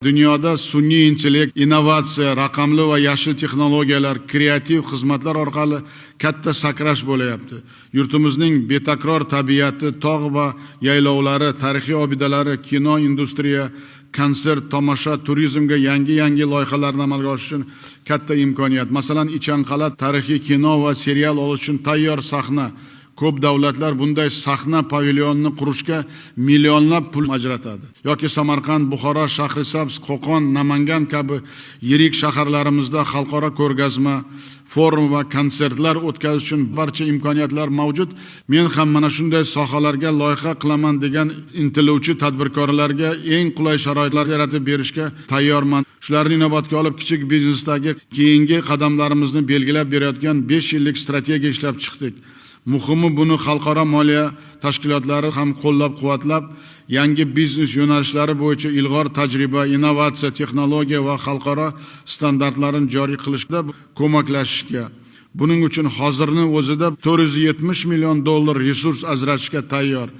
Dunyoda sun'iy intellekt, innovatsiya, raqamli va yashil texnologiyalar, kreativ xizmatlar orqali katta sakrash bo'layapti. Yurtimizning betakror tabiati, tog' va yaylovlari, tarixiy obidalari, kino industriya, konsert, tomosha, turizmga yangi loyihalarni amalga oshirish uchun katta imkoniyat. Masalan, Ichanqal'a tarixiy kino va serial olish uchun tayyor sahna. Ko'p davlatlar bunday sahna pavilyonni qurishga millionlab pul ajratadi. Yoki Samarqand, Buxoro, Shahrisabz, Qo'qon, Namangan kabi yirik shaharlarimizda xalqaro ko'rgazma, forum va konsertlar o'tkazish uchun barcha imkoniyatlar mavjud. Men ham mana shunday sohalarga loyiha qilaman degan intiluvchi tadbirkorlarga eng qulay sharoitlar yaratib berishga tayyorman. Shularni inobatga olib, kichik biznesdagi keyingi qadamlarimizni belgilab berayotgan 5 yillik strategiya ishlab chiqdik. Muhimi buni xalqaro moliya tashkilotlari ham qo'llab-quvvatlab, yangi biznes yo'nalishlari bo'yicha ilg'or tajriba, innovatsiya, texnologiya va xalqaro standartlarni joriy qilishda ko'maklashishga. Buning uchun hozirning o'zida $470 million resurs ajratishga tayyor.